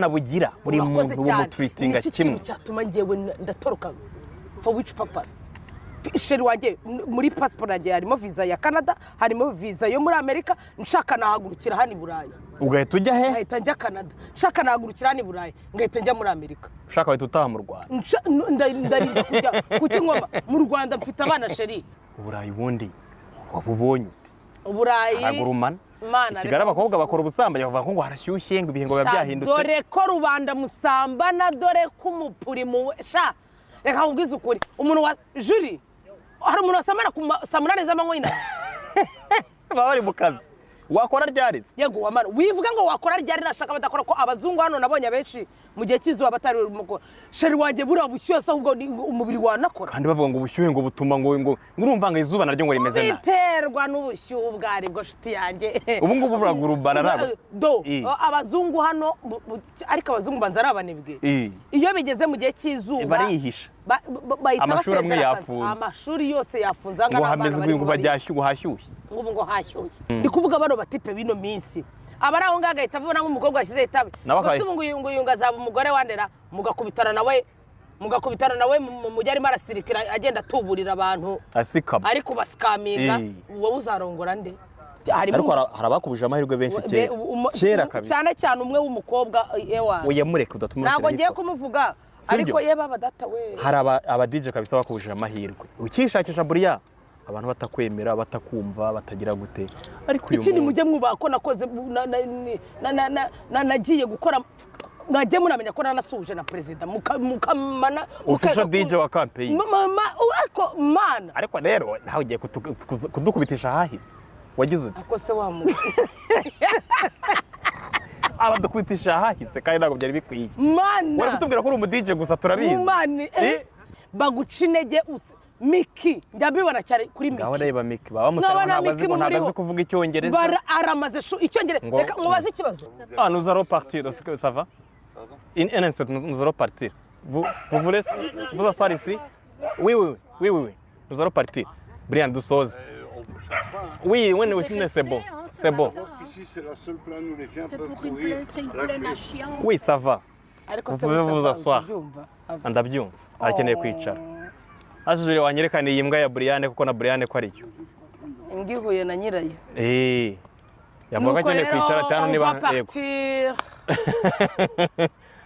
bugira buri muntu w'umutreatinga kimwe cyatuma ngewe ndatoroka for which purpose sheri wanjye muri passport yanjye harimo visa ya Canada harimo visa yo muri Amerika nshaka nahagurukira hano i Burayi ugahita ujya he ngahita njya Canada nshaka nahagurukira hano i Burayi ngahita njya muri Amerika ushaka wahita utaha mu Rwanda ndarinda kujya kukinkoma mu Rwanda mfite abana sheri Burayi bundi wabubonye Burayi haragurumana Kigali abakobwa bakora ubusambanyi bavuga ngo harashyushye ngo ibihe ngo byahindutse dore ko rubanda musambana dore ko umupuri mu sha reka nkubwize ukuri umuntu wa juri hari umuntu wasamara ku samunane z'amanywa ina bari mu kazi wakora ryarize yego wamara wivuga ngo wakora ryari nashaka badakora ko abazungu hano nabonye benshi mu gihe cy'izuba batari mu sheri wanjye bura bushyuhe so ubwo umubiri wanakora kandi bavuga ngo ubushyuhe ngo butuma ngo urumva ngo izuba naryo ngo rimeze nabi biterwa n'ubushyuhe bwari bwo shiti yanjye ubu ngubu buragurubana rabo abazungu hano ariko abazungu banza ari abanebwe iyo bigeze mu gihe cy'izuba barihisha amashuri amwe yafunze amashuri yose yafunze ngo hameze ngo bajyashyuye hashyushye ngo hashyushye ndi kuvuga bano batipe bino minsi abari aho ngaga ahita abona nk'umukobwa washyize itabe gusa ubu ngo yunga azaba umugore wandera mugakubitana nawe mu gihe arimo arasirikira agenda atuburira abantu asikama ariko basikaminga wowe uzarongora nde ariko hari abakubije amahirwe benshi kera kabisa cyane umwe w'umukobwa ewa uyamureka udatuma ntabwo ngiye kumuvuga ariko ye baba data we hari aba DJ kabisa bakubije amahirwe ukishakisha buriya abantu batakwemera batakumva batagira gute ariko uyu ikindi mujye mwubaha ko nakoze nagiye gukora mwajye munamenya ko nanasuje na president mukamana official DJ wa campaign ariko mana ariko rero nawe ugiye kudukubitisha hahise wagize uti ako se wamu abadukubitisha hahise kandi ntabwo byari bikwiye mana wari kutubwira ko uri umu DJ gusa turabizi baguca intege Miki ndabibona cyane kuri Miki ngaho reba Miki baba musaba ntabazi kuvuga icyongereza aramaze icyongereza reka mubaze ikibazo nous allons partir est-ce que ça va un instant nous allons partir vous voulez vous asseoir ici oui nous allons partir Brian dusoze oui when we finish c'est bon ici c'est la seule place où les gens peuvent courir oui ça va vous pouvez vous asseoir ndabyumva arakeneye kwicara Ajuri wanyerekana iyi mbwa ya Brian kuko na Brian ko ari cyo. Imbwa ihuye na nyirayo. Yavuga ko akeneye kwicara cyane niba yego.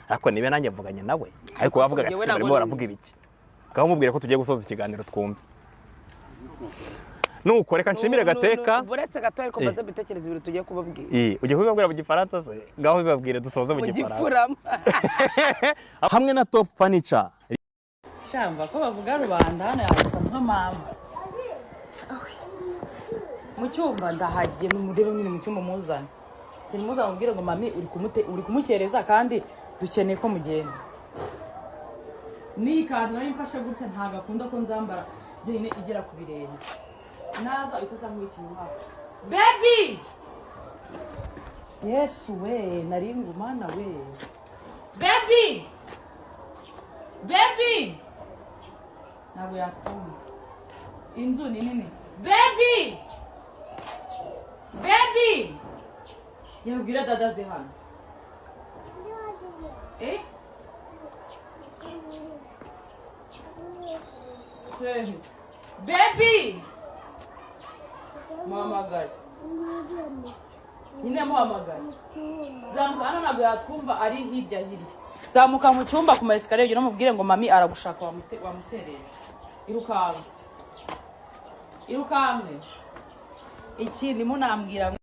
Ariko nibe nanjye mvuganye nawe. Ariko wavuga ati barimo baravuga ibiki. Gaho mubwire ko tugiye gusoza ikiganiro twumve. Nuko reka nshimire Gateka. Buretse gato ariko baze bitekereza ibintu tugiye kubabwira. Ugiye kubabwira mu gifaransa se. Gaho bibabwire dusoza mu gifaransa. Hamwe na Top Furniture. Shamba ko bavuga rubanda hano yahita nk'amama mu cyumba ndahagiye n'umuriro nyine mu cyumba muzana cyane muzamubwire ngo mami uri kumukereza kandi dukeneye ko mugenda ni kantu nayo mfashe gutya ntago akunda ko nzambara nyine igera ku birenge naza ituza nk'ikintu hapo baby Yesu we nari ngumana we baby ntabwo yakumva inzu ni nini baby yabwira dada ze hano baby muhamagare nyine muhamagare zamuka hano ntabwo yatwumva ari hirya zamuka mu cyumba ku maesikariye ugire umubwire ngo mami aragushaka wamukereye irukanka ikindi munambwira